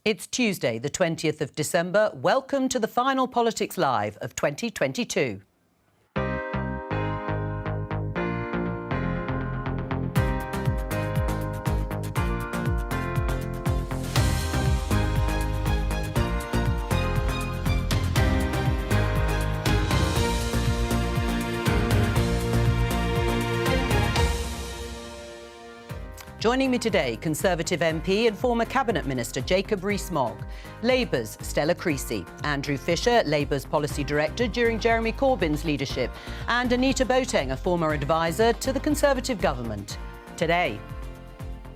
It's Tuesday, the 20th of December. Welcome to the final Politics Live of 2022. Joining me today, Conservative MP and former Cabinet Minister Jacob Rees-Mogg, Labour's Stella Creasy, Andrew Fisher, Labour's Policy Director during Jeremy Corbyn's leadership, and Anita Boateng, a former advisor to the Conservative government. Today.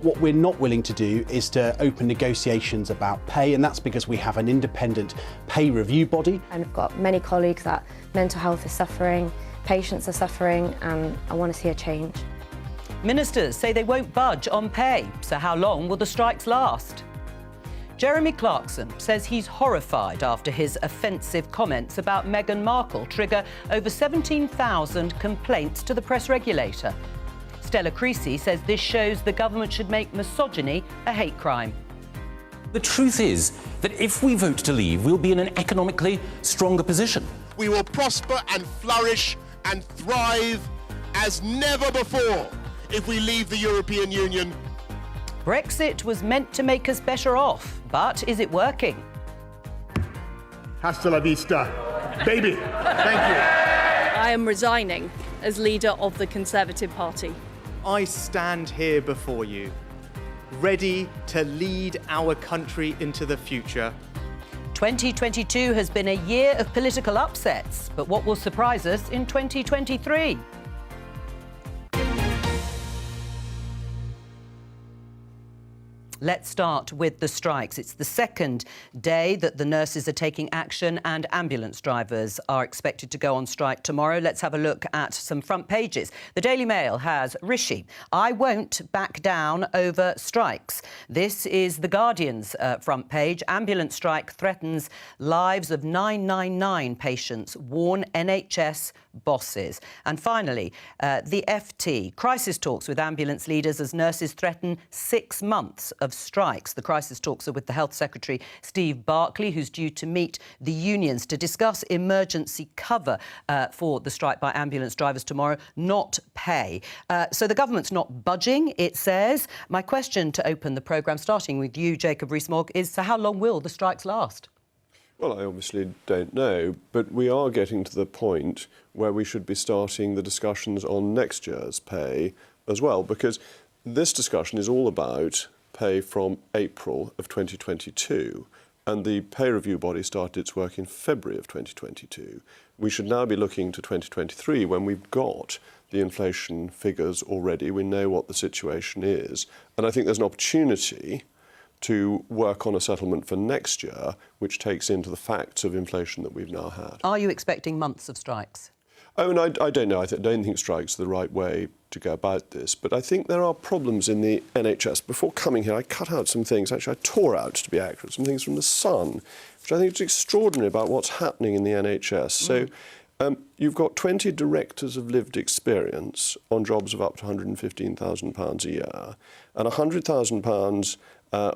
What we're not willing to do is to open negotiations about pay, and that's because we have an independent pay review body. And I've got many colleagues that mental health is suffering, patients are suffering, and I want to see a change. Ministers say they won't budge on pay, so how long will the strikes last? Jeremy Clarkson says he's horrified after his offensive comments about Meghan Markle trigger over 17,000 complaints to the press regulator. Stella Creasy says this shows the government should make misogyny a hate crime. The truth is that if we vote to leave, we'll be in an economically stronger position. We will prosper and flourish and thrive as never before if we leave the European Union. Brexit was meant to make us better off, but is it working? Hasta la vista, baby. Thank you. I am resigning as leader of the Conservative Party. I stand here before you, ready to lead our country into the future. 2022 has been a year of political upsets, but what will surprise us in 2023? Let's start with the strikes. It's the second day that the nurses are taking action and ambulance drivers are expected to go on strike tomorrow. Let's have a look at some front pages. The Daily Mail has Rishi, I won't back down over strikes. This is The Guardian's front page. Ambulance strike threatens lives of 999 patients, warn NHS bosses. And finally, the FT, crisis talks with ambulance leaders as nurses threaten 6 months of strikes. The crisis talks are with the Health Secretary, Steve Barclay, who's due to meet the unions to discuss emergency cover for the strike by ambulance drivers tomorrow, not pay. So the government's not budging, it says. My question to open the programme, starting with you, Jacob Rees-Mogg, is so how long will the strikes last? Well, I obviously don't know, but we are getting to the point where we should be starting the discussions on next year's pay as well, because this discussion is all about pay from April of 2022, and the pay review body started its work in February of 2022. We should now be looking to 2023 when we've got the inflation figures already. We know what the situation is, and I think there's an opportunity to work on a settlement for next year, which takes into the facts of inflation that we've now had. Are you expecting months of strikes? Oh, and I don't know. I don't think strikes are the right way to go about this. But I think there are problems in the NHS. Before coming here, I cut out some things. Actually, I tore out, to be accurate, some things from The Sun, which I think is extraordinary about what's happening in the NHS. So you've got 20 directors of lived experience on jobs of up to £115,000 a year, and £100,000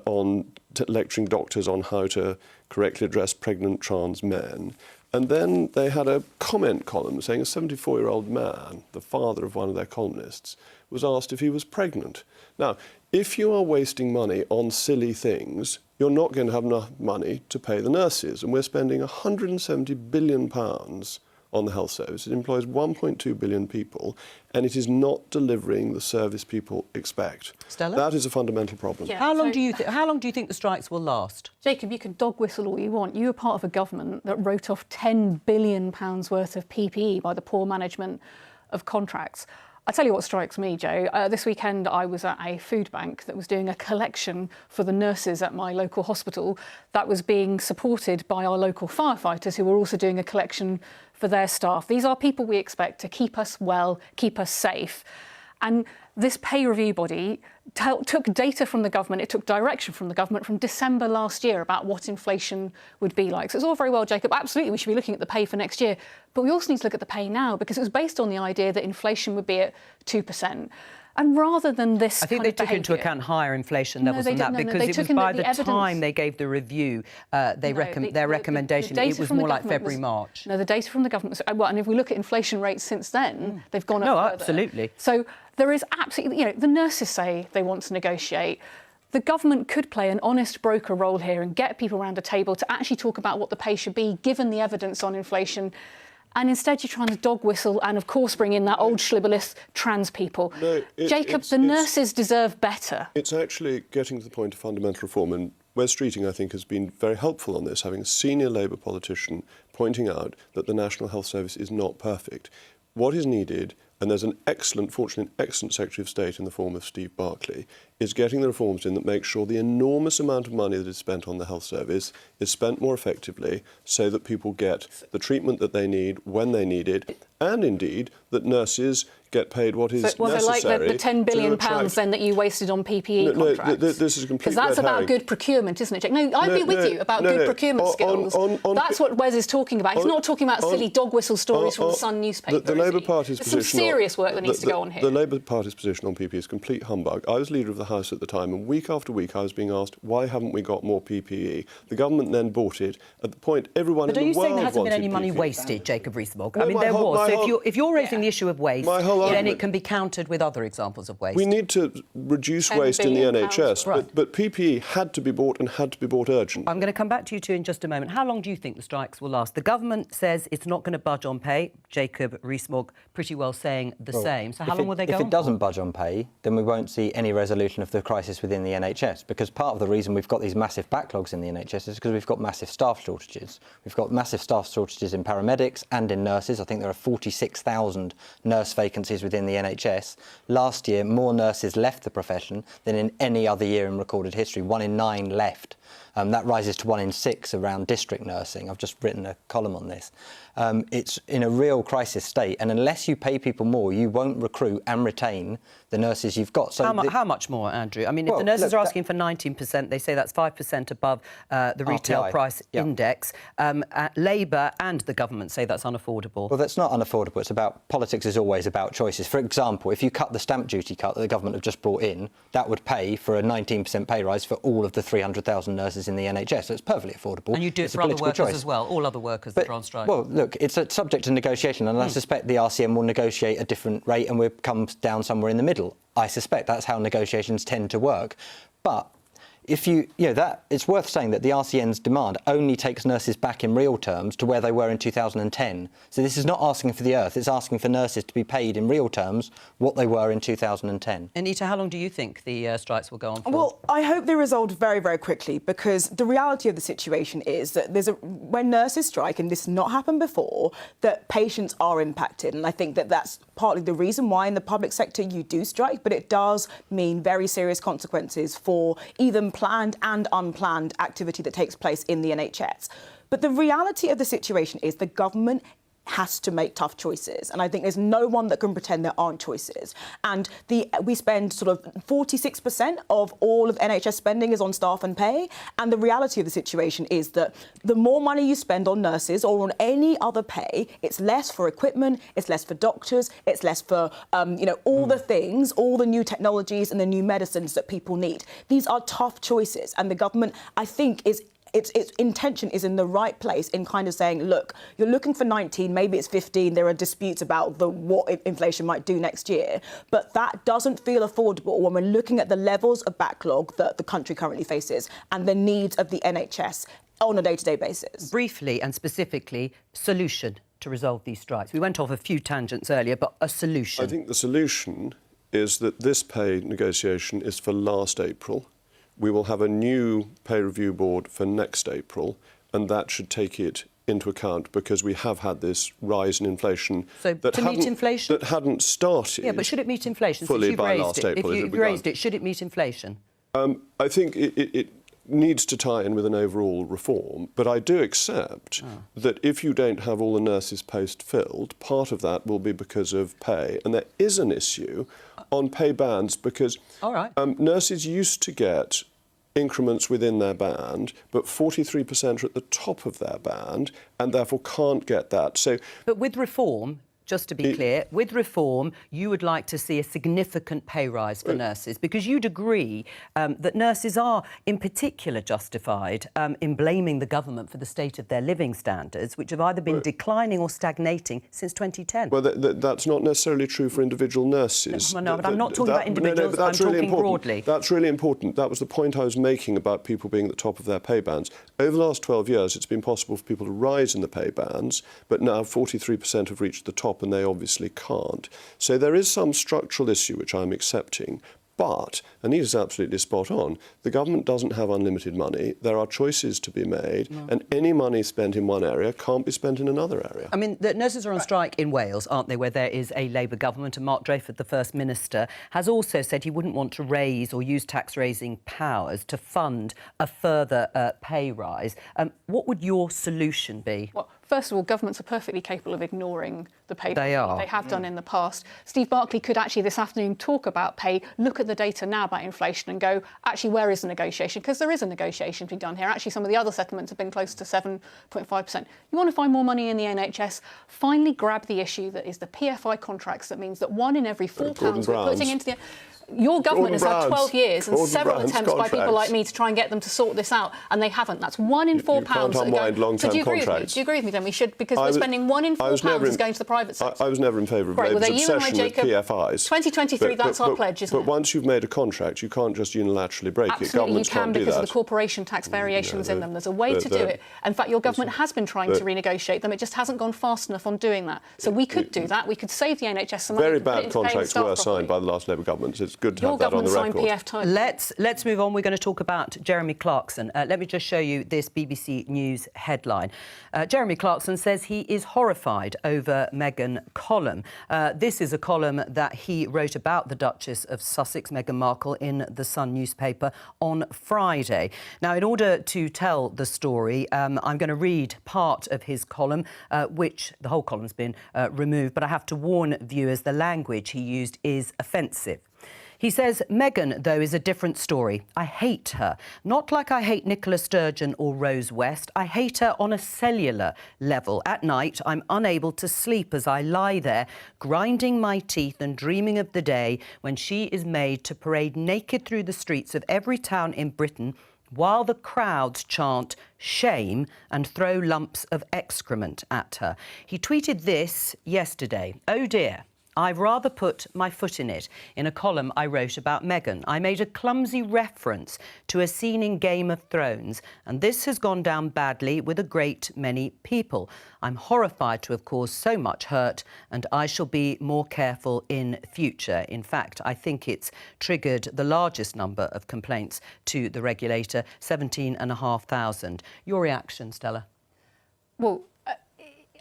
on lecturing doctors on how to correctly address pregnant trans men. And then they had a comment column saying a 74-year-old man, the father of one of their columnists, was asked if he was pregnant. Now, if you are wasting money on silly things, you're not going to have enough money to pay the nurses. And we're spending £170 billion on the health service. It employs 1.2 billion people, and it is not delivering the service people expect. Stella? That is a fundamental problem. Yeah. How long do you think the strikes will last? Jacob, you can dog whistle all you want. You were part of a government that wrote off £10 billion worth of PPE by the poor management of contracts. I tell you what strikes me, Joe. This weekend I was at a food bank that was doing a collection for the nurses at my local hospital that was being supported by our local firefighters who were also doing a collection for their staff. These are people we expect to keep us well, keep us safe. And this pay review body took data from the government, it took direction from the government from December last year about what inflation would be like. So it's all very well, Jacob, absolutely we should be looking at the pay for next year, but we also need to look at the pay now because it was based on the idea that inflation would be at 2%. And rather than this I think kind they of took into behaviour- account higher inflation levels they than that, didn't. No, because they it took was in by the the evidence. time they gave the review, their recommendation, data it was from the more like government February, March. No, the data from the government was... Well, and if we look at inflation rates since then, they've gone up further. Absolutely. So there is absolutely... the nurses say they want to negotiate. The government could play an honest broker role here and get people around a table to actually talk about what the pay should be, given the evidence on inflation. And instead you're trying to dog whistle and, of course, bring in that old shibboleth, trans people. No, Jacob, the nurses deserve better. It's actually getting to the point of fundamental reform, and Wes Streeting, I think, has been very helpful on this, having a senior Labour politician pointing out that the National Health Service is not perfect. What is needed, and there's an excellent Secretary of State in the form of Steve Barclay, is getting the reforms in that make sure the enormous amount of money that is spent on the health service is spent more effectively so that people get the treatment that they need when they need it, and indeed that nurses get paid what is necessary. So like the £10 billion then that you wasted on PPE contracts? This is a complete Because that's red about herring. good procurement, isn't it, Jake? No, I'd be with you about good procurement skills. That's what Wes is talking about. He's not talking about silly dog whistle stories from the Sun newspaper. The Labour Party's position... There's some serious work that needs to go on here. The Labour Party's position on PPE is complete humbug. I was leader of the House at the time, and week after week I was being asked, why haven't we got more PPE? The government then bought it at the point everyone in the world wanted PPE. But are you saying there hasn't been any money wasted, Jacob Rees-Mogg? No, I mean, there was. So if you're raising the issue of waste, then it can be countered with other examples of waste. We need to reduce waste in the NHS, but PPE had to be bought and had to be bought urgently. I'm going to come back to you two in just a moment. How long do you think the strikes will last? The government says it's not going to budge on pay. Jacob Rees-Mogg pretty well saying the same. So how long will they go on? If it doesn't budge on pay, then we won't see any resolution of the crisis within the NHS, because part of the reason we've got these massive backlogs in the NHS is because we've got massive staff shortages. We've got massive staff shortages in paramedics and in nurses. I think there are 46,000 nurse vacancies within the NHS. Last year, more nurses left the profession than in any other year in recorded history. 1 in 9 left. That rises to 1 in 6 around district nursing. I've just written a column on this. It's in a real crisis state, and unless you pay people more, you won't recruit and retain the nurses you've got. So how much more, Andrew? I mean, if the nurses are asking for 19%, they say that's 5% above the retail price index. Labour and the government say that's unaffordable. Well, that's not unaffordable. It's about... Politics is always about choices. For example, if you cut the stamp duty cut that the government have just brought in, that would pay for a 19% pay rise for all of the 300,000 nurses in the NHS. So it's perfectly affordable. And you do it for other workers as well, all other workers that are on strike. Well, look, it's a subject to negotiation, and I suspect the RCM will negotiate a different rate and we'll come down somewhere in the middle. I suspect that's how negotiations tend to work. But if it's worth saying that the RCN's demand only takes nurses back in real terms to where they were in 2010. So this is not asking for the earth, it's asking for nurses to be paid in real terms what they were in 2010. Anita, how long do you think the strikes will go on for? Well, I hope they're resolved very, very quickly, because the reality of the situation is that when nurses strike, and this has not happened before, that patients are impacted. And I think that that's partly the reason why in the public sector you do strike, but it does mean very serious consequences for even planned and unplanned activity that takes place in the NHS. But the reality of the situation is the government has to make tough choices, and I think there's no one that can pretend there aren't choices. And we spend sort of 46% of all of NHS spending is on staff and pay, and the reality of the situation is that the more money you spend on nurses or on any other pay, it's less for equipment, it's less for doctors, it's less for all the things, all the new technologies and the new medicines that people need. These are tough choices, and the government, I think, its intention is in the right place in kind of saying, look, you're looking for 19, maybe it's 15, there are disputes about what inflation might do next year, but that doesn't feel affordable when we're looking at the levels of backlog that the country currently faces and the needs of the NHS on a day-to-day basis. Briefly and specifically, solution to resolve these strikes. We went off a few tangents earlier, but a solution. I think the solution is that this pay negotiation is for last April. We will have a new pay review board for next April, and that should take it into account, because we have had this rise in inflation that hadn't started. Yeah, but should it meet inflation? Fully by last April. If you've raised it, should it meet inflation? I think it needs to tie in with an overall reform, but I do accept that if you don't have all the nurses' posts filled, part of that will be because of pay, and there is an issue on pay bands, because nurses used to get increments within their band, but 43% are at the top of their band and therefore can't get that. So, but with reform, just to be clear, with reform, you would like to see a significant pay rise for nurses, because you'd agree that nurses are, in particular, justified in blaming the government for the state of their living standards, which have either been declining or stagnating since 2010. Well, that's not necessarily true for individual nurses. No, but I'm not talking about individuals, I'm talking broadly. That's really important. That was the point I was making about people being at the top of their pay bands. Over the last 12 years, it's been possible for people to rise in the pay bands, but now 43% have reached the top, and they obviously can't. So there is some structural issue which I'm accepting. But, and he is absolutely spot on, the government doesn't have unlimited money. There are choices to be made, and any money spent in one area can't be spent in another area. I mean, the nurses are on strike in Wales, aren't they, where there is a Labour government, and Mark Drayford, the First Minister, has also said he wouldn't want to raise or use tax-raising powers to fund a further pay rise. What would your solution be? Well, first of all, governments are perfectly capable of ignoring the pay. They are. They have done in the past. Steve Barclay could actually this afternoon talk about pay, look at the data now about inflation and go, actually, where is the negotiation? Because there is a negotiation to be done here. Actually, some of the other settlements have been close to 7.5%. You want to find more money in the NHS? Finally grab the issue that is the PFI contracts. That means that 1 in every £4 we're putting into the... Your government has had 12 years and several attempts by people like me to try and get them to sort this out, and they haven't. That's 1 in £4 can't unwind long-term so do you agree contracts. with me? Do you agree with me then? We should, because we're spending 1 in £4 is going to the private sector. I was never in favour of Labour's obsession with PFIs. 2023, that's our pledge, isn't it? But once you've made a contract, you can't just unilaterally break it. Absolutely, Governments you can, can't do because that. of the corporation tax variations in them. There's a way to do it. In fact, your government has been trying to renegotiate them. It just hasn't gone fast enough on doing that. So we could do that. We could save the NHS some money. Very bad contracts were signed by the last Labour government. It's good to have that on the record. Let's move on. We're going to talk about Jeremy Clarkson. Let me just show you this BBC News headline. Jeremy Clarkson says he is horrified over Meghan column. This is a column that he wrote about the Duchess of Sussex, Meghan Markle, in the Sun newspaper on Friday. Now, in order to tell the story, I'm going to read part of his column, which the whole column's been removed, but I have to warn viewers the language he used is offensive. He says, Meghan, though, is a different story. I hate her. Not like I hate Nicola Sturgeon or Rose West. I hate her on a cellular level. At night, I'm unable to sleep as I lie there, grinding my teeth and dreaming of the day when she is made to parade naked through the streets of every town in Britain while the crowds chant shame and throw lumps of excrement at her. He tweeted this yesterday. Oh, dear. I'd rather put my foot in it. In a column I wrote about Meghan, I made a clumsy reference to a scene in Game of Thrones, and this has gone down badly with a great many people. I'm horrified to have caused so much hurt, and I shall be more careful in future. In fact, I think it's triggered the largest number of complaints to the regulator, 17,500. Your reaction, Stella? Well,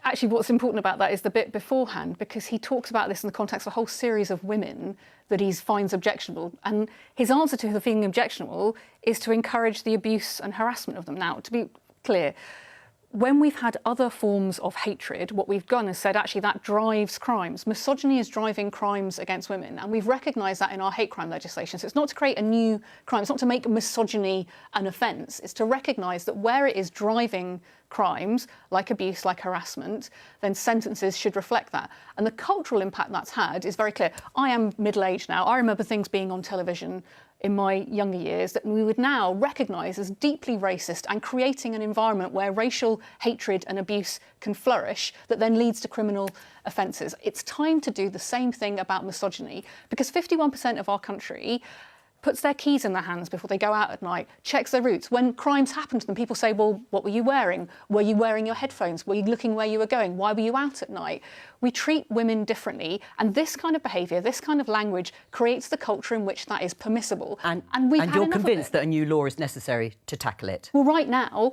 actually, what's important about that is the bit beforehand, because he talks about this in the context of a whole series of women that he finds objectionable. And his answer to the feeling objectionable is to encourage the abuse and harassment of them. Now, to be clear, when we've had other forms of hatred, what we've done is said, actually, that drives crimes. Misogyny is driving crimes against women, and we've recognised that in our hate crime legislation. So it's not to create a new crime, it's not to make misogyny an offence, it's to recognise that where it is driving crimes, like abuse, like harassment, then sentences should reflect that. And the cultural impact that's had is very clear. I am middle-aged now. I remember things being on television in my younger years that we would now recognise as deeply racist and creating an environment where racial hatred and abuse can flourish that then leads to criminal offences. It's time to do the same thing about misogyny, because 51% of our country puts their keys in their hands before they go out at night, checks their routes. When crimes happen to them, people say, well, what were you wearing? Were you wearing your headphones? Were you looking where you were going? Why were you out at night? We treat women differently, and this kind of behaviour, this kind of language creates the culture in which that is permissible. And you're convinced that a new law is necessary to tackle it? Well, right now,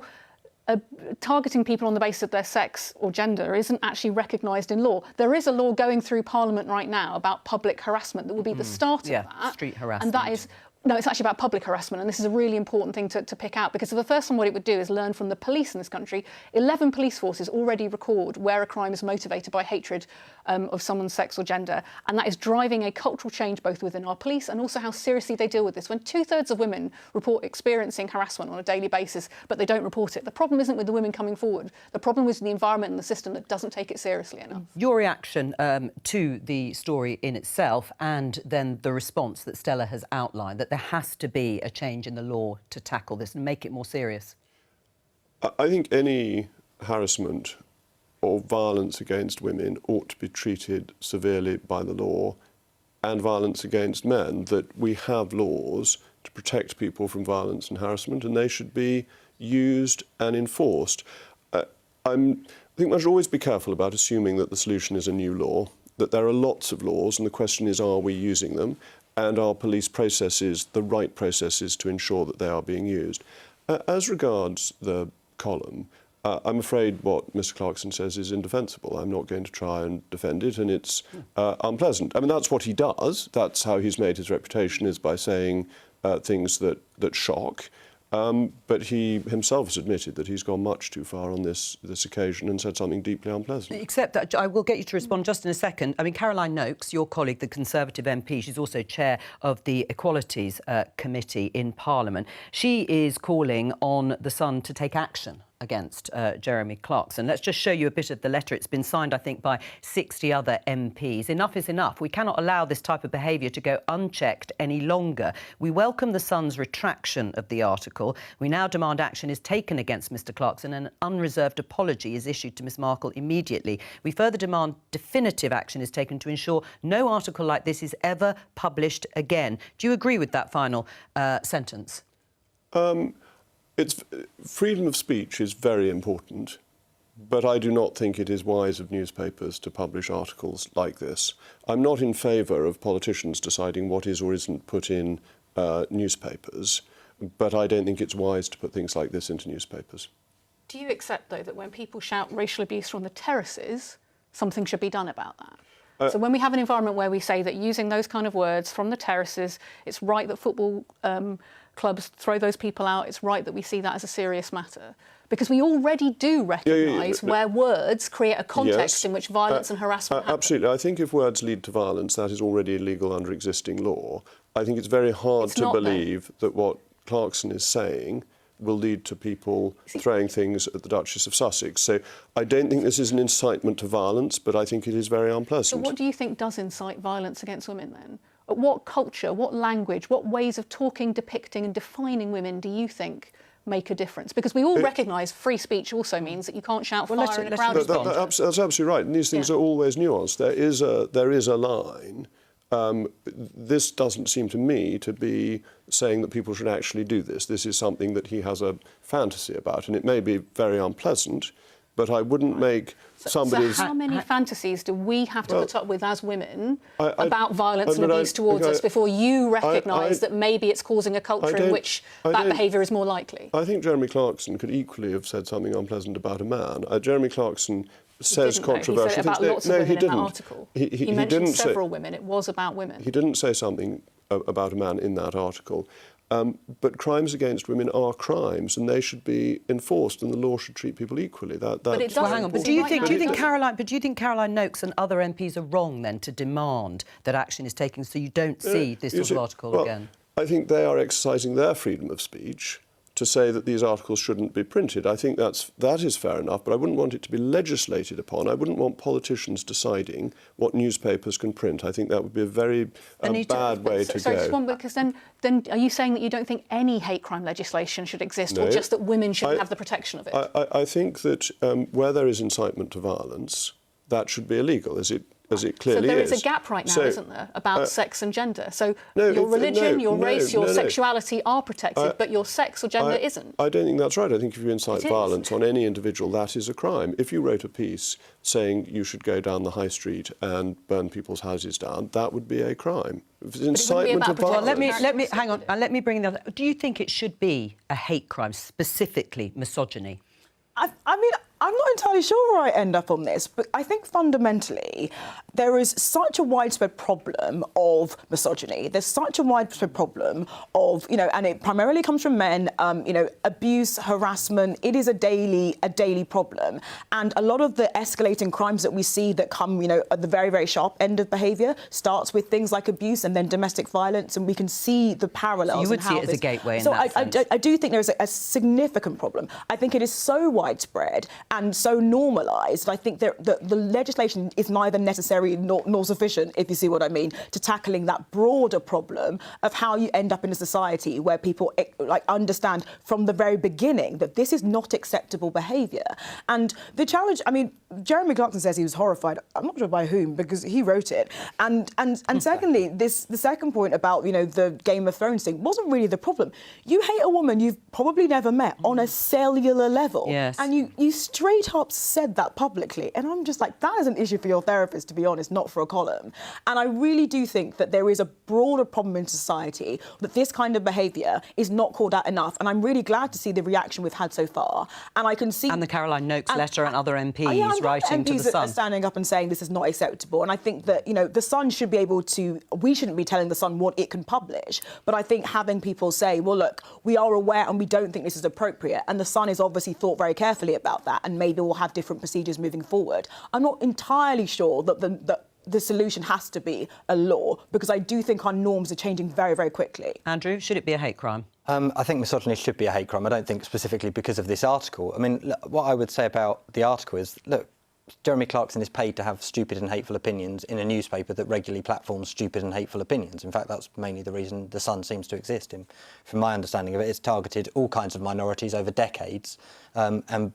targeting people on the basis of their sex or gender isn't actually recognised in law. There is a law going through Parliament right now about public harassment that will be the start of that. Street harassment. And that is No, it's actually about public harassment, and this is a really important thing to pick out, because for the first time what it would do is learn from the police in this country. 11 police forces already record where a crime is motivated by hatred of someone's sex or gender, and that is driving a cultural change both within our police and also how seriously they deal with this. When 2/3 of women report experiencing harassment on a daily basis, but they don't report it, the problem isn't with the women coming forward. The problem is the environment and the system that doesn't take it seriously enough. Your reaction to the story in itself, and then the response that Stella has outlined, that there has to be a change in the law to tackle this and make it more serious? I think any harassment or violence against women ought to be treated severely by the law, and violence against men, that we have laws to protect people from violence and harassment, and they should be used and enforced. I think one should always be careful about assuming that the solution is a new law, that there are lots of laws, and the question is, are we using them? And are police processes the right processes to ensure that they are being used? As regards the column, I'm afraid what Mr. Clarkson says is indefensible. I'm not going to try and defend it, and it's unpleasant. I mean, that's what he does. That's how he's made his reputation, is by saying things that shock. But he himself has admitted that he's gone much too far on this occasion and said something deeply unpleasant. Except that I will get you to respond just in a second. I mean, Caroline Noakes, your colleague, the Conservative MP, she's also chair of the Equalities Committee in Parliament. She is calling on The Sun to take action against Jeremy Clarkson. Let's just show you a bit of the letter. It's been signed, I think, by 60 other MPs. Enough is enough. We cannot allow this type of behaviour to go unchecked any longer. We welcome The Sun's retraction of the article. We now demand action is taken against Mr Clarkson and an unreserved apology is issued to Ms Markle immediately. We further demand definitive action is taken to ensure no article like this is ever published again. Do you agree with that final sentence? Freedom of speech is very important, but I do not think it is wise of newspapers to publish articles like this. I'm not in favour of politicians deciding what is or isn't put in newspapers, but I don't think it's wise to put things like this into newspapers. Do you accept, though, that when people shout racial abuse from the terraces, something should be done about that? So when we have an environment where we say that using those kind of words from the terraces, it's right that football clubs throw those people out, it's right that we see that as a serious matter. Because we already do recognise where words create a context in which violence and harassment happen. Absolutely. I think if words lead to violence, that is already illegal under existing law. I think it's very hard to believe that what Clarkson is saying will lead to people throwing things at the Duchess of Sussex. So I don't think this is an incitement to violence, but I think it is very unpleasant. So what do you think does incite violence against women then? What culture, what language, what ways of talking, depicting and defining women do you think make a difference? Because we all recognise free speech also means that you can't shout fire in a crowd. That's absolutely right, and these things are always nuanced. There is a line. This doesn't seem to me to be saying that people should actually do this. This is something that he has a fantasy about, and it may be very unpleasant, but I wouldn't make somebody's... So how many fantasies do we have to put up with as women about violence and abuse towards us before you recognise that maybe it's causing a culture in which that behaviour is more likely? I think Jeremy Clarkson could equally have said something unpleasant about a man. Jeremy Clarkson says controversial things. Lots of women in that article. He mentioned several women. It was about women. He didn't say something about a man in that article. But crimes against women are crimes, and they should be enforced, and the law should treat people equally. But it doesn't. Hang on. But do you think Caroline Noakes and other MPs are wrong then to demand that action is taken so you don't see this sort of article again? I think they are exercising their freedom of speech to say that these articles shouldn't be printed. I think that is fair enough, but I wouldn't want it to be legislated upon. I wouldn't want politicians deciding what newspapers can print. I think that would be a very bad way to go. Because then are you saying that you don't think any hate crime legislation should exist, or just that women shouldn't have the protection of it? I think that where there is incitement to violence, that should be illegal, as it clearly is. So there is a gap right now, isn't there, about sex and gender? So your religion, your race, your sexuality are protected, but your sex or gender isn't. I don't think that's right. I think if you incite violence on any individual, that is a crime. If you wrote a piece saying you should go down the high street and burn people's houses down, that would be a crime. If it's incitement to violence... Well, let me let me bring in the other... Do you think it should be a hate crime, specifically misogyny? I mean, I'm not entirely sure where I end up on this, but I think fundamentally there is such a widespread problem of misogyny. There's such a widespread problem of, and it primarily comes from men, abuse, harassment. It is a daily problem. And a lot of the escalating crimes that we see that come, at the very, very sharp end of behaviour starts with things like abuse and then domestic violence, and we can see the parallels. So you would see it as a gateway in that sense. I do think there's a significant problem. I think it is so widespread and so normalised. I think that the legislation is neither necessary nor sufficient, if you see what I mean, to tackling that broader problem of how you end up in a society where people understand from the very beginning that this is not acceptable behaviour. And the challenge, Jeremy Clarkson says he was horrified. I'm not sure by whom, because he wrote it. And secondly, the second point about, the Game of Thrones thing wasn't really the problem. You hate a woman you've probably never met on a cellular level. Yes. And you straight up said that publicly. And I'm just like, that is an issue for your therapist, to be honest, not for a column. And I really do think that there is a broader problem in society that this kind of behaviour is not called out enough. And I'm really glad to see the reaction we've had so far. And I can see... And the Caroline Noakes letter and other MPs writing to the MPs Sun. are standing up and saying this is not acceptable. And I think that, the Sun should be able to... We shouldn't be telling the Sun what it can publish. But I think having people say, well, look, we are aware and we don't think this is appropriate. And the Sun is obviously thought very carefully about that. And maybe we'll have different procedures moving forward. I'm not entirely sure that the solution has to be a law, because I do think our norms are changing very, very quickly. Andrew, should it be a hate crime? I think misogyny should be a hate crime. I don't think specifically because of this article. What I would say about the article is, look, Jeremy Clarkson is paid to have stupid and hateful opinions in a newspaper that regularly platforms stupid and hateful opinions. In fact, that's mainly the reason The Sun seems to exist. And from my understanding of it, it's targeted all kinds of minorities over decades and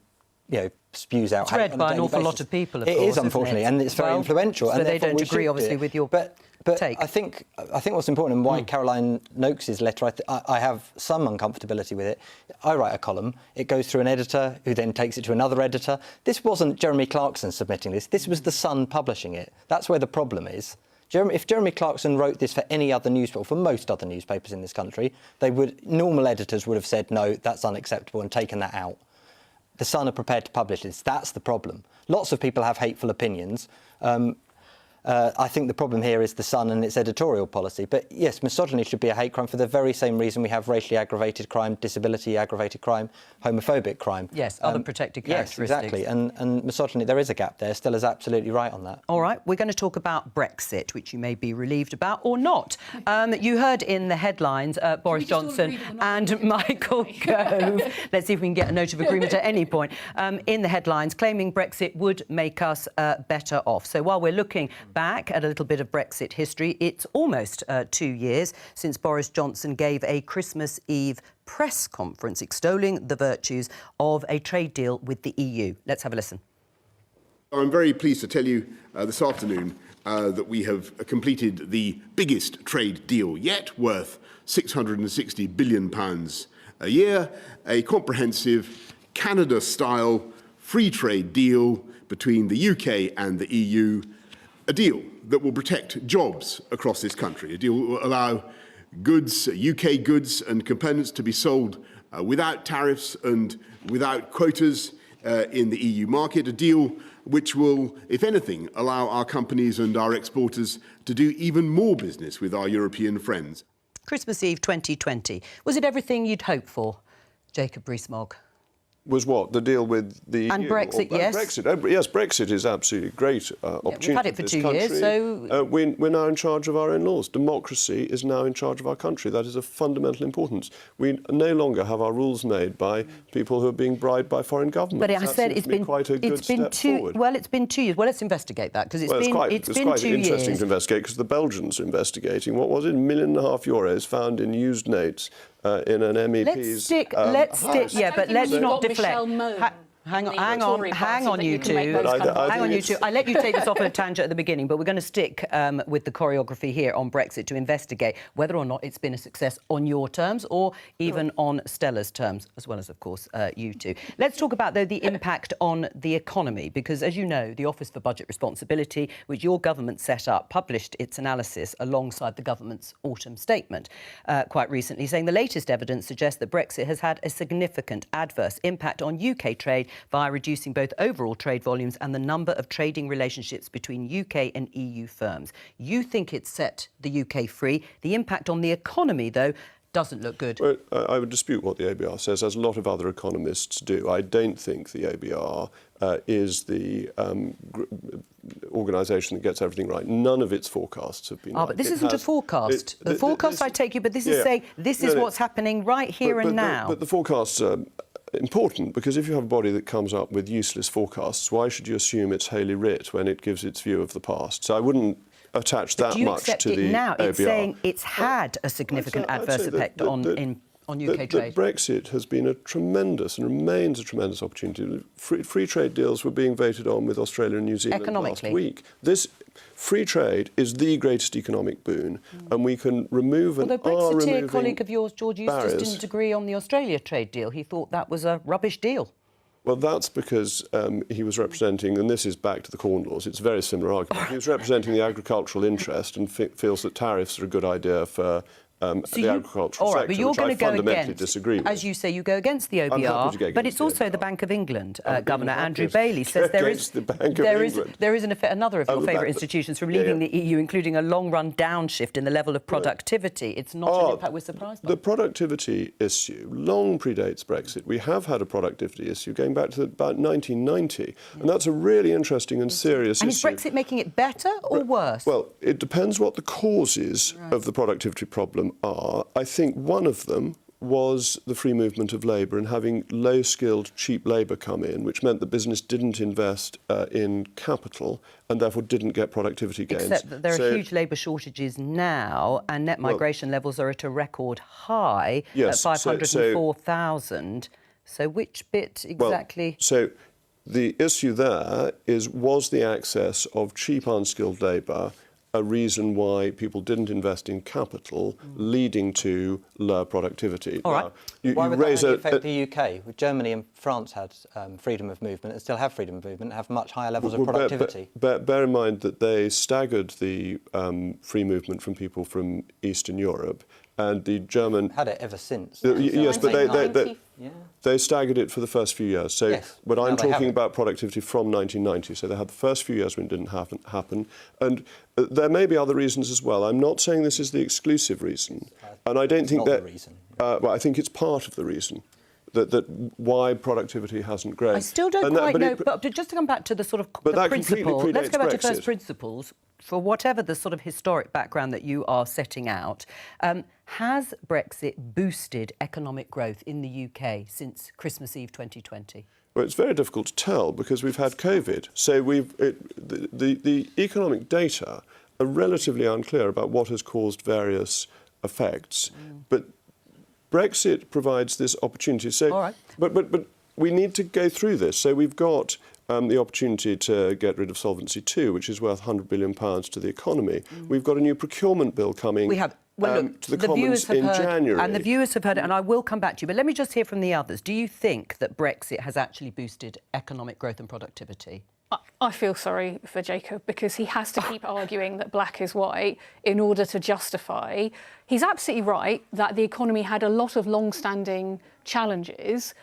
spews out hate on a daily basis. It's read by an awful lot of people, of course. It is, unfortunately, and it's very influential. So and they don't agree, obviously, with your take. I think what's important, and why Caroline Noakes' letter, I have some uncomfortability with it. I write a column, it goes through an editor, who then takes it to another editor. This wasn't Jeremy Clarkson submitting this. This was The Sun publishing it. That's where the problem is. If Jeremy Clarkson wrote this for any other newspaper, for most other newspapers in this country, normal editors would have said, no, that's unacceptable, and taken that out. The Sun are prepared to publish this. That's the problem. Lots of people have hateful opinions. I think the problem here is The Sun and its editorial policy. But yes, misogyny should be a hate crime for the very same reason we have racially aggravated crime, disability aggravated crime, homophobic crime. Yes, other protected characteristics. Yes, exactly. And misogyny, there is a gap there. Stella's absolutely right on that. All right, we're going to talk about Brexit, which you may be relieved about or not. You heard in the headlines Boris Johnson and Michael Gove. Let's see if we can get a note of agreement at any point. In the headlines, claiming Brexit would make us better off. So while we're looking back at a little bit of Brexit history, it's almost 2 years since Boris Johnson gave a Christmas Eve press conference extolling the virtues of a trade deal with the EU. Let's have a listen. I'm very pleased to tell you this afternoon that we have completed the biggest trade deal yet, worth £660 billion a year, a comprehensive Canada-style free trade deal between the UK and the EU, a deal that will protect jobs across this country, a deal that will allow goods, UK goods and components to be sold without tariffs and without quotas in the EU market, a deal which will, if anything, allow our companies and our exporters to do even more business with our European friends. Christmas Eve 2020. Was it everything you'd hoped for, Jacob Rees-Mogg? Was what? The deal with the and EU? Brexit, yes. Brexit. Yes, Brexit is absolutely great opportunity. We've had it for 2 years, so... We're now in charge of our own laws. Democracy is now in charge of our country. That is of fundamental importance. We no longer have our rules made by people who are being bribed by foreign governments. But I said it's been quite a good step forward. Well, it's been 2 years. Well, let's investigate that, because it's been 2 years. It's quite interesting to investigate, because the Belgians are investigating. What was it? €1.5 million found in used notes in an MEP's house. Yeah, but let's not deflect. Hang on, you two. I let you take this off on a tangent at the beginning, but we're going to stick with the choreography here on Brexit to investigate whether or not it's been a success on your terms or even on Stella's terms, as well as, of course, you two. Let's talk about, though, the impact on the economy, because, as you know, the Office for Budget Responsibility, which your government set up, published its analysis alongside the government's autumn statement quite recently, saying the latest evidence suggests that Brexit has had a significant adverse impact on UK trade via reducing both overall trade volumes and the number of trading relationships between UK and EU firms. You think it's set the UK free. The impact on the economy, though, doesn't look good. Well, I would dispute what the ABR says, as a lot of other economists do. I don't think the ABR is the organisation that gets everything right. None of its forecasts have been right. But this isn't a forecast. The forecast, I take you, but this is saying this is what's happening right here and now. But the forecasts are important, because if you have a body that comes up with useless forecasts, why should you assume it's Holy Writ when it gives its view of the past? So I wouldn't attach that much to the ABR. Now it's saying it's had a significant adverse effect on UK trade. Brexit has been a tremendous and remains a tremendous opportunity. Free trade deals were being voted on with Australia and New Zealand last week. This free trade is the greatest economic boon, and we can remove and Although Brexiteer colleague of yours, George Eustace, didn't agree on the Australia trade deal. He thought that was a rubbish deal. Well, that's because he was representing, and this is back to the Corn Laws, it's a very similar argument. He was representing the agricultural interest and feels that tariffs are a good idea for the agricultural sector, but you're which I fundamentally disagree with. As you say, you go against the OBR, but it's also the Bank of England. Governor Andrew Bailey says there is another of your favourite institutions from leaving the EU, including a long-run downshift in the level of productivity. It's not an impact we're surprised by. The productivity issue long predates Brexit. We have had a productivity issue going back to about 1990, and that's a really interesting and serious issue. And is Brexit making it better or worse? Well, it depends what the causes of the productivity problem are. I think one of them was the free movement of labour and having low-skilled, cheap labour come in, which meant that business didn't invest in capital and therefore didn't get productivity gains. Except that there are huge labour shortages now, and net migration levels are at a record high at 504,000. So which bit exactly? So the issue there was the access of cheap, unskilled labour a reason why people didn't invest in capital, leading to lower productivity. All right. Why would that only affect the UK? Germany and France had freedom of movement and still have freedom of movement, have much higher levels of productivity. Bear in mind that they staggered the free movement from people from Eastern Europe, and the German had it ever since. Yes, but they staggered it for the first few years. So, but I'm talking about productivity from 1990. So they had the first few years when it didn't happen, and there may be other reasons as well. I'm not saying this is the exclusive reason, and I don't think that. Well, I think it's part of the reason that why productivity hasn't grown. I still don't quite know, but just to come back to the sort of the principle, let's go back to first principles. For whatever the sort of historic background that you are setting out, has Brexit boosted economic growth in the UK since Christmas Eve 2020? Well, it's very difficult to tell because we've had COVID. So the economic data are relatively unclear about what has caused various effects. But Brexit provides this opportunity. So, but we need to go through this. So we've got the opportunity to get rid of Solvency II, which is worth £100 billion to the economy. We've got a new procurement bill coming to the Commons in January. And the viewers have heard it, and I will come back to you. But let me just hear from the others. Do you think that Brexit has actually boosted economic growth and productivity? I feel sorry for Jacob because he has to keep arguing that black is white in order to justify. He's absolutely right that the economy had a lot of long-standing challenges.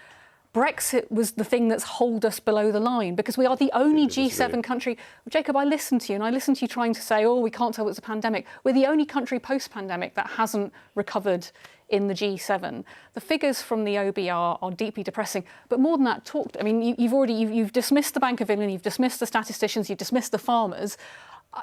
Brexit was the thing that's held us below the line because we are the only G7 country. Jacob, I listened to you and I listened to you trying to say, we can't tell it's a pandemic. We're the only country post-pandemic that hasn't recovered in the G7. The figures from the OBR are deeply depressing. But more than that, you've dismissed the Bank of England, you've dismissed the statisticians, you've dismissed the farmers.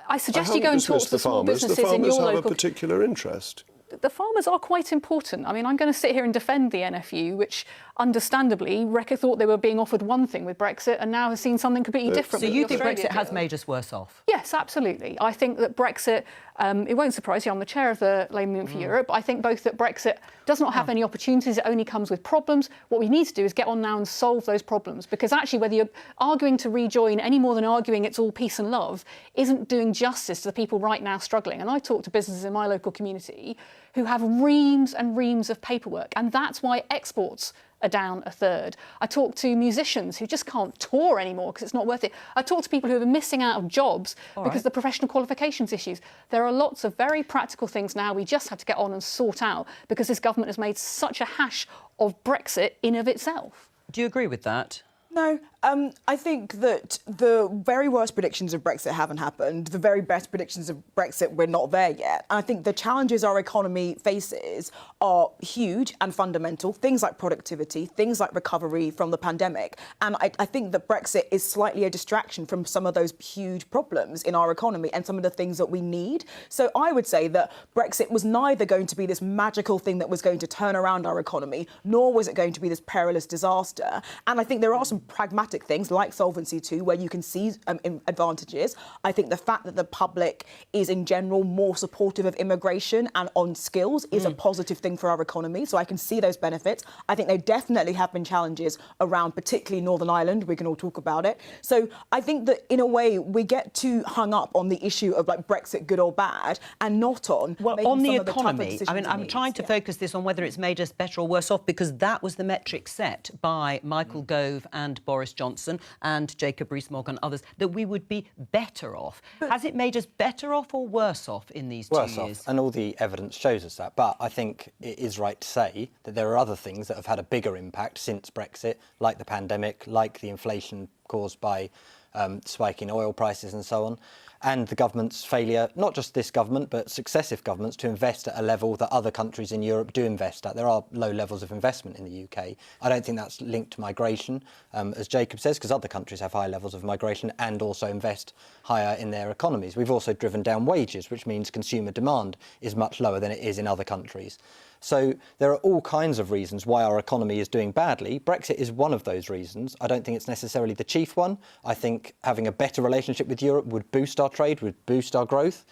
I suggest you go and talk to the small businesses in your local... The farmers have a particular interest. The farmers are quite important. I mean, I'm going to sit here and defend the NFU, which understandably thought they were being offered one thing with Brexit and now has seen something completely different. So you think Brexit has made us worse off? Yes, absolutely. I think that Brexit, it won't surprise you, I'm the chair of the Labour Movement for Europe, I think both that Brexit does not have any opportunities, it only comes with problems. What we need to do is get on now and solve those problems, because actually whether you're arguing to rejoin any more than arguing it's all peace and love isn't doing justice to the people right now struggling. And I talk to businesses in my local community who have reams and reams of paperwork, and that's why exports are down a third. I talk to musicians who just can't tour anymore because it's not worth it. I talk to people who are missing out of jobs because of the professional qualifications issues. There are lots of very practical things now we just have to get on and sort out because this government has made such a hash of Brexit in of itself. Do you agree with that? No, I think that the very worst predictions of Brexit haven't happened. The very best predictions of Brexit, we're not there yet. And I think the challenges our economy faces are huge and fundamental, things like productivity, things like recovery from the pandemic. And I think that Brexit is slightly a distraction from some of those huge problems in our economy and some of the things that we need. So I would say that Brexit was neither going to be this magical thing that was going to turn around our economy, nor was it going to be this perilous disaster. And I think there are some pragmatic things like Solvency II where you can see advantages. I think the fact that the public is in general more supportive of immigration and on skills is a positive thing for our economy. So I can see those benefits. I think there definitely have been challenges around particularly Northern Ireland. We can all talk about it. So I think that in a way we get too hung up on the issue of like Brexit good or bad and not on on the economy. I mean, I'm trying to focus this on whether it's made us better or worse off, because that was the metric set by Michael Gove and Boris Johnson and Jacob Rees-Mogg and others, that we would be better off. Has it made us better off or worse off in these 2 years? Worse off, and all the evidence shows us that. But I think it is right to say that there are other things that have had a bigger impact since Brexit, like the pandemic, like the inflation caused by spiking oil prices and so on, and the government's failure, not just this government, but successive governments, to invest at a level that other countries in Europe do invest at. There are low levels of investment in the UK. I don't think that's linked to migration, as Jacob says, because other countries have high levels of migration and also invest higher in their economies. We've also driven down wages, which means consumer demand is much lower than it is in other countries. So there are all kinds of reasons why our economy is doing badly. Brexit is one of those reasons. I don't think it's necessarily the chief one. I think having a better relationship with Europe would boost our trade, would boost our growth,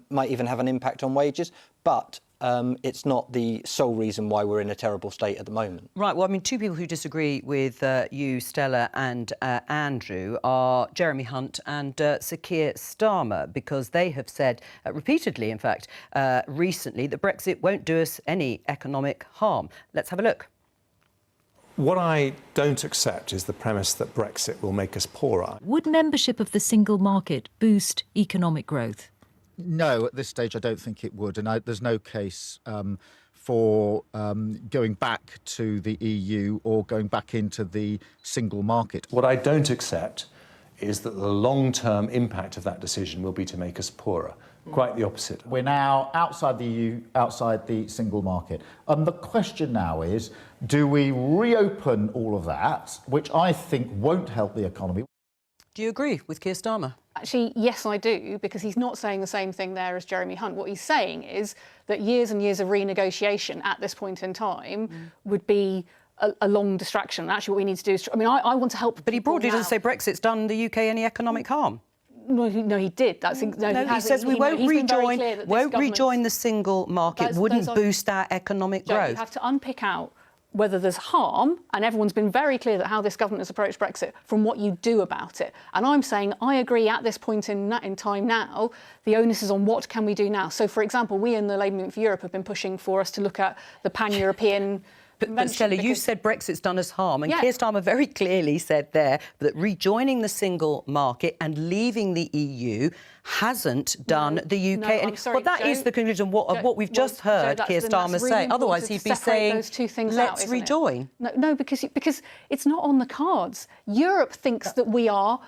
might even have an impact on wages. But it's not the sole reason why we're in a terrible state at the moment. Right, well, I mean, two people who disagree with you, Stella, and Andrew are Jeremy Hunt and Sir Keir Starmer, because they have said repeatedly, in fact, recently, that Brexit won't do us any economic harm. Let's have a look. What I don't accept is the premise that Brexit will make us poorer. Would membership of the single market boost economic growth? No, at this stage I don't think it would, and there's no case for going back to the EU or going back into the single market. What I don't accept is that the long-term impact of that decision will be to make us poorer. Quite the opposite. We're now outside the EU, outside the single market. The question now is, do we reopen all of that, which I think won't help the economy? Do you agree with Keir Starmer? Actually, yes, I do, because he's not saying the same thing there as Jeremy Hunt. What he's saying is that years and years of renegotiation at this point in time would be a long distraction. Actually, what we need to do is... I mean, I want to help... But he broadly doesn't say Brexit's done the UK any economic harm. No, he did. He says we won't rejoin the single market, wouldn't boost our economic growth. You have to unpick out whether there's harm, and everyone's been very clear that how this government has approached Brexit, from what you do about it. And I'm saying I agree at this point in time now, the onus is on what can we do now. So, for example, we in the Labour Movement for Europe have been pushing for us to look at the pan-European... But Stella, you said Brexit's done us harm, and Keir Starmer very clearly said there that rejoining the single market and leaving the EU hasn't done the UK any... Well, that is the conclusion of what we've just heard Keir Starmer say. Otherwise, he'd be saying, those two things let's rejoin. No, because it's not on the cards. Europe thinks that we are...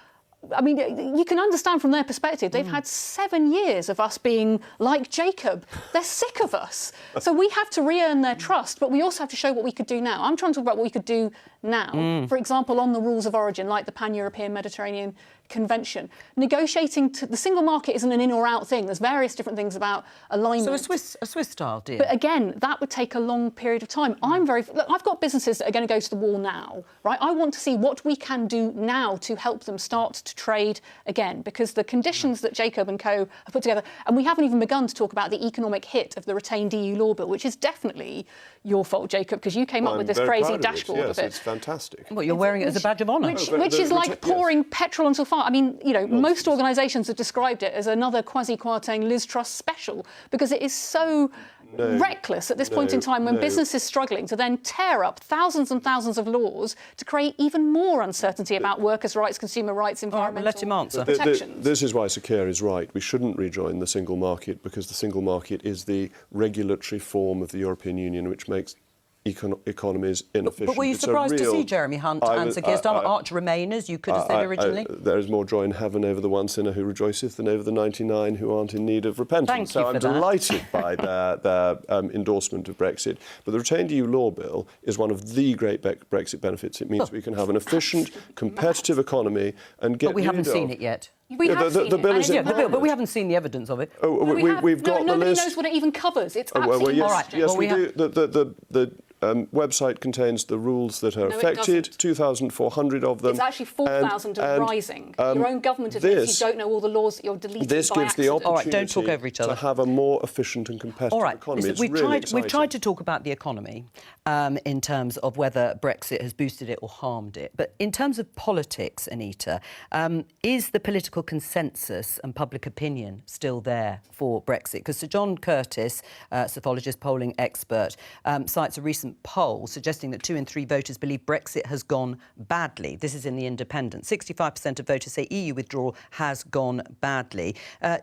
I mean, you can understand from their perspective, they've had 7 years of us being like Jacob. They're sick of us. So we have to re-earn their trust, but we also have to show what we could do now. I'm trying to talk about what we could do now. For example, on the rules of origin, like the Pan-European Mediterranean Convention. Negotiating the single market isn't an in or out thing. There's various different things about alignment. So a Swiss-style deal. But again, that would take a long period of time. Look, I've got businesses that are going to go to the wall now, right? I want to see what we can do now to help them start to trade again, because the conditions that Jacob and co have put together, and we haven't even begun to talk about the economic hit of the retained EU law bill, which is definitely your fault, Jacob, because you came up with this crazy dashboard of it. It's fantastic. Well, you're wearing it as a badge of honour. Which is like pouring petrol into a fire. I mean, you know, most organisations have described it as another Kwasi Liz Truss special, because it is so reckless at this point in time when business is struggling to then tear up thousands and thousands of laws to create even more uncertainty about workers' rights, consumer rights, environmental protections. This is why Sir Keir is right. We shouldn't rejoin the single market, because the single market is the regulatory form of the European Union which makes economy is inefficient. But were you surprised to see Jeremy Hunt and Sir Keir Starmer, arch Remainers, you could have said originally? There is more joy in heaven over the one sinner who rejoiceth than over the 99 who aren't in need of repentance. Thank you for I'm delighted by their endorsement of Brexit. But the retained EU law bill is one of the great Brexit benefits. It means we can have an efficient, competitive economy and get. But we haven't seen it yet. We have seen the bill it. is but we haven't seen the evidence of it. We've got the nobody list. knows what it even covers. It's absolutely yes, all right. Yes, well, we do. The website contains the rules that are affected, 2,400 of them. It's actually 4,000 and rising. Your own government admits you don't know all the laws that you're deleting by accident. This gives the opportunity don't talk over each other. to have a more efficient and competitive economy. Listen, we've tried to talk about the economy in terms of whether Brexit has boosted it or harmed it. But in terms of politics, Anita, is the political consensus and public opinion still there for Brexit? Because Sir John Curtis, psophologist, polling expert, cites a recent poll suggesting that 2 in 3 voters believe Brexit has gone badly. This is in The Independent. 65% of voters say EU withdrawal has gone badly.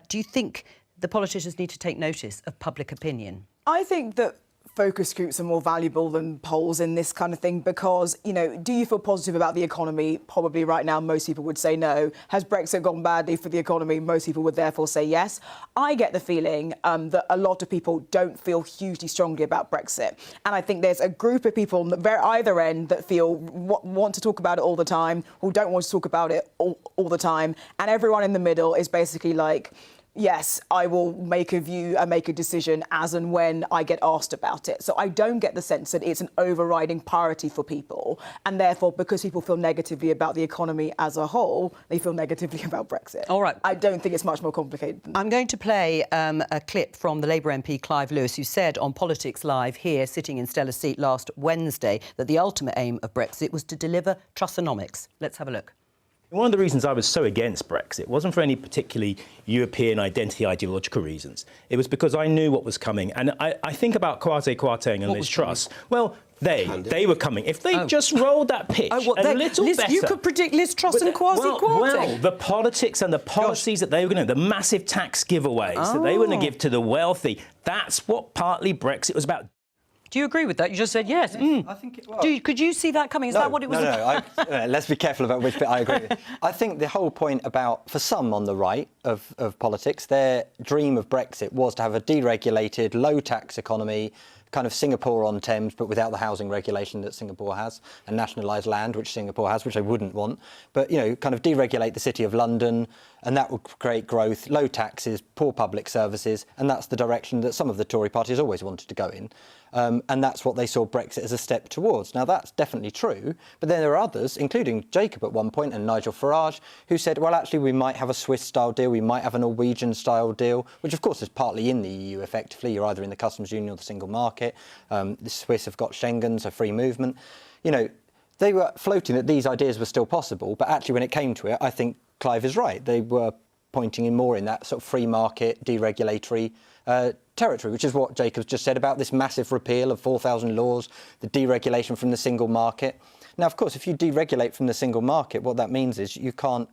Do you think the politicians need to take notice of public opinion? I think that focus groups are more valuable than polls in this kind of thing because, you know, do you feel positive about the economy? Probably right now most people would say no. Has Brexit gone badly for the economy? Most people would therefore say yes. I get the feeling that a lot of people don't feel hugely strongly about Brexit. And I think there's a group of people on either end that want to talk about it all the time, who don't want to talk about it all the time. And everyone in the middle is basically like, yes, I will make a decision as and when I get asked about it. So I don't get the sense that it's an overriding priority for people. And therefore, because people feel negatively about the economy as a whole, they feel negatively about Brexit. All right. I don't think it's much more complicated than that. I'm going to play a clip from the Labour MP Clive Lewis, who said on Politics Live here, sitting in Stella's seat last Wednesday, that the ultimate aim of Brexit was to deliver Trussonomics. Let's have a look. One of the reasons I was so against Brexit wasn't for any particularly European identity ideological reasons. It was because I knew what was coming. And I think about Kwasi Kwarteng and Liz Truss. Well, they were coming. If they just rolled that pitch a little better... You could predict Liz Truss and Kwasi Kwarteng. Well, the politics and the policies that they were going to... The massive tax giveaways that they were going to give to the wealthy, that's what partly Brexit was about. Do you agree with that? You just said yes. I think it was. Could you see that coming? Is that what it was about? No. Let's be careful about which bit I agree with. I think the whole point about, for some on the right of politics, their dream of Brexit was to have a deregulated, low-tax economy, kind of Singapore-on-Thames, but without the housing regulation that Singapore has, and nationalised land, which Singapore has, which they wouldn't want. But, you know, kind of deregulate the City of London, and that would create growth, low taxes, poor public services, and that's the direction that some of the Tory parties always wanted to go in. And that's what they saw Brexit as a step towards. Now, that's definitely true, but then there are others, including Jacob at one point and Nigel Farage, who said, well, actually, we might have a Swiss-style deal, we might have a Norwegian-style deal, which, of course, is partly in the EU, effectively. You're either in the customs union or the single market. The Swiss have got Schengen, so free movement. You know, they were floating that these ideas were still possible, but actually, when it came to it, I think Clive is right. They were pointing in more in that sort of free market, deregulatory territory, which is what Jacob's just said about this massive repeal of 4,000 laws, the deregulation from the single market. Now, of course, if you deregulate from the single market, what that means is you can't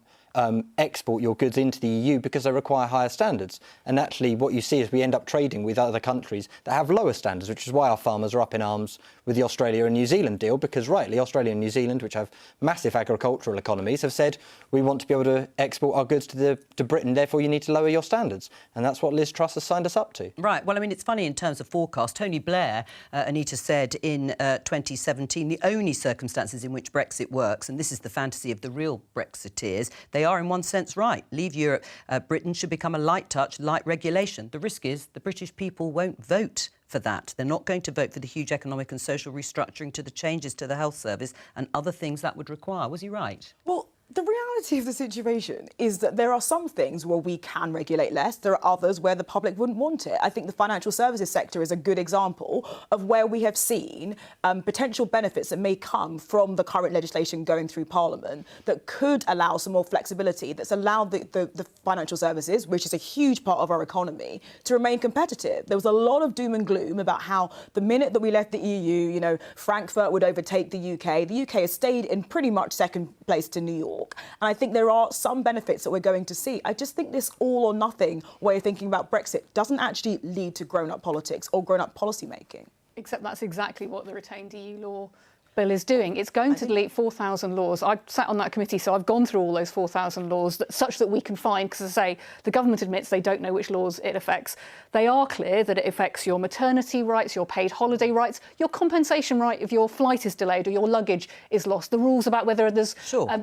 export your goods into the EU because they require higher standards. And actually what you see is we end up trading with other countries that have lower standards, which is why our farmers are up in arms with the Australia and New Zealand deal, because rightly, Australia and New Zealand, which have massive agricultural economies, have said we want to be able to export our goods to Britain, therefore you need to lower your standards. And that's what Liz Truss has signed us up to. Right. Well, I mean, it's funny in terms of forecast. Tony Blair, Anita said in 2017, the only circumstances in which Brexit works, and this is the fantasy of the real Brexiteers, they are in one sense right. Leave Europe. Britain should become a light touch, light regulation. The risk is the British people won't vote for that. They're not going to vote for the huge economic and social restructuring, to the changes to the health service and other things that would require. Was he right? Well, the reality of the situation is that there are some things where we can regulate less. There are others where the public wouldn't want it. I think the financial services sector is a good example of where we have seen potential benefits that may come from the current legislation going through Parliament that could allow some more flexibility, that's allowed the financial services, which is a huge part of our economy, to remain competitive. There was a lot of doom and gloom about how the minute that we left the EU, you know, Frankfurt would overtake the UK. The UK has stayed in pretty much second place to New York. And I think there are some benefits that we're going to see. I just think this all or nothing way of thinking about Brexit doesn't actually lead to grown-up politics or grown-up policy making. Except that's exactly what the retained EU law bill is doing. It's going to delete 4,000 laws. I sat on that committee, so I've gone through all those 4,000 laws, such that we can find, because as I say, the government admits they don't know which laws it affects. They are clear that it affects your maternity rights, your paid holiday rights, your compensation right if your flight is delayed or your luggage is lost, the rules about whether there's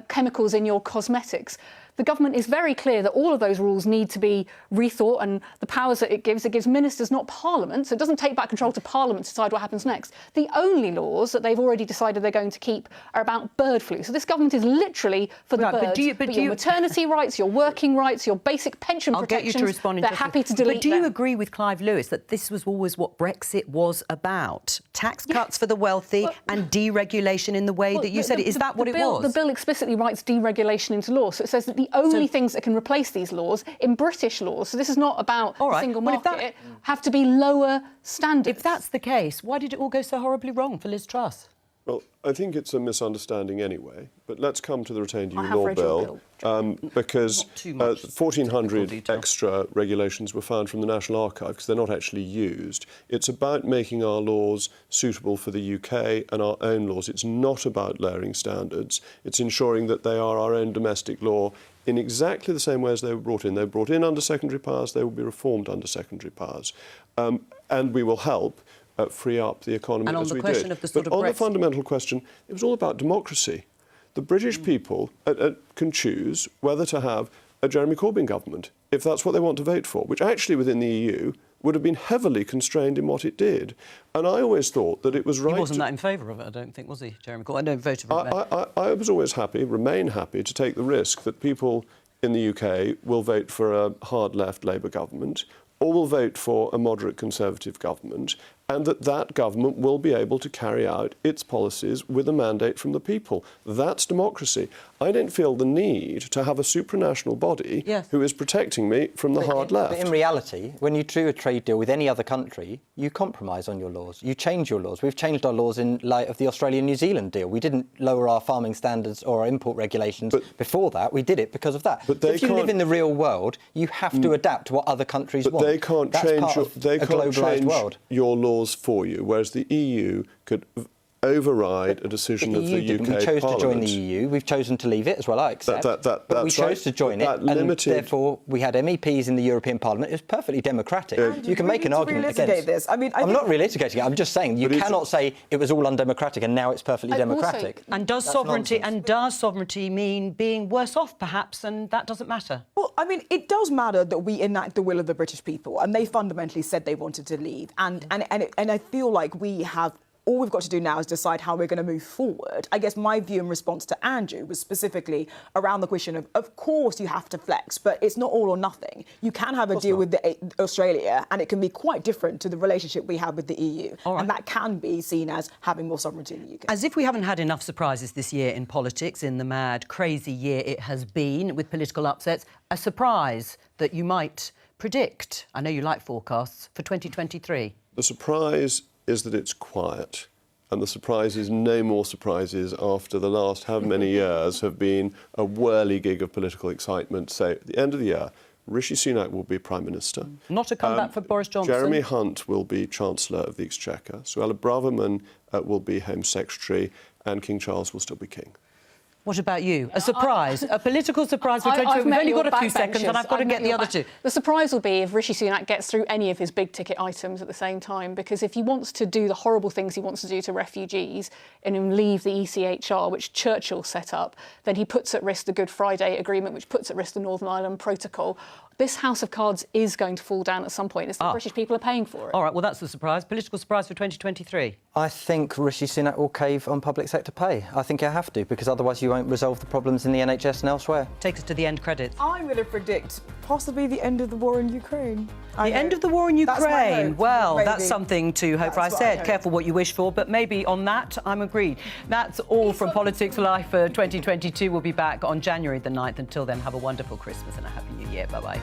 chemicals in your cosmetics. The government is very clear that all of those rules need to be rethought, and the powers that it gives ministers, not Parliament, so it doesn't take back control to Parliament to decide what happens next. The only laws that they've already decided they're going to keep are about bird flu. So this government is literally for the birds, but your maternity rights, your working rights, your basic pension protections, get you to respond in they're just happy to delete But do you them. agree with Clive Lewis that this was always what Brexit was about? Tax cuts for the wealthy and deregulation in the way that you said it. Is that what it was? The bill explicitly writes deregulation into law, so it says that the only things that can replace these laws in British laws, so this is not about the single market, have to be lower standards. If that's the case, why did it all go so horribly wrong for Liz Truss? Well, I think it's a misunderstanding anyway, but let's come to the retained EU law bill, because 1,400 extra regulations were found from the National Archive because they're not actually used. It's about making our laws suitable for the UK and our own laws. It's not about lowering standards. It's ensuring that they are our own domestic law in exactly the same way as they were brought in. They were brought in under secondary powers, they will be reformed under secondary powers. And we will help free up the economy and as we do. On the fundamental question, it was all about democracy. The British people can choose whether to have a Jeremy Corbyn government, if that's what they want to vote for, which actually within the EU would have been heavily constrained in what it did. And I always thought that it was right. He wasn't that in favour of it, I don't think, was he, Jeremy Corbyn? I don't vote for it. I was always happy, remain happy, to take the risk that people in the UK will vote for a hard left Labour government or will vote for a moderate Conservative government, and that government will be able to carry out its policies with a mandate from the people. That's democracy. I don't feel the need to have a supranational body who is protecting me from the hard left. But in reality, when you do a trade deal with any other country, you compromise on your laws. You change your laws. We've changed our laws in light of the Australia-New Zealand deal. We didn't lower our farming standards or our import regulations before that. We did it because of that. But if you live in the real world, you have to adapt to what other countries want. They can't change your laws for you, whereas the EU could override a decision of the UK Parliament. We chose to join the EU. We've chosen to leave it as well, I accept. But we chose to join it, and therefore we had MEPs in the European Parliament. It was perfectly democratic. You can make an argument against this. I'm not relitigating it. I'm just saying you cannot say it was all undemocratic and now it's perfectly democratic. And does sovereignty mean being worse off, perhaps, and that doesn't matter? Well, I mean, it does matter that we enact the will of the British people, and they fundamentally said they wanted to leave. And I feel like all we've got to do now is decide how we're going to move forward. I guess my view in response to Andrew was specifically around the question of course you have to flex, but it's not all or nothing. You can have a deal with Australia, and it can be quite different to the relationship we have with the EU. And that can be seen as having more sovereignty in the UK. As if we haven't had enough surprises this year in politics, in the mad, crazy year it has been with political upsets, a surprise that you might predict, I know you like forecasts, for 2023? The surprise is that it's quiet, and the surprise is no more surprises after the last how many years have been a whirligig of political excitement. So at the end of the year, Rishi Sunak will be Prime Minister. Not a comeback for Boris Johnson. Jeremy Hunt will be Chancellor of the Exchequer. Suella Braverman will be Home Secretary, and King Charles will still be King. What about you? A surprise? A political surprise for 2023? We've only got a few seconds and I've got to get the other two. The surprise will be if Rishi Sunak gets through any of his big-ticket items at the same time, because if he wants to do the horrible things he wants to do to refugees and leave the ECHR, which Churchill set up, then he puts at risk the Good Friday Agreement, which puts at risk the Northern Ireland Protocol. This house of cards is going to fall down at some point. It's the British people are paying for it. All right, well, that's the surprise. Political surprise for 2023? I think Rishi Sunak will cave on public sector pay. I think you have to, because otherwise you won't resolve the problems in the NHS and elsewhere. Take us to the end credits. I'm going to predict possibly the end of the war in Ukraine. The end of the war in Ukraine? Well, maybe. That's something to hope for. I said, careful what you wish for, but maybe on that, I'm agreed. That's all from Politics Live for 2022. We'll be back on January the 9th. Until then, have a wonderful Christmas and a Happy New Year. Bye-bye.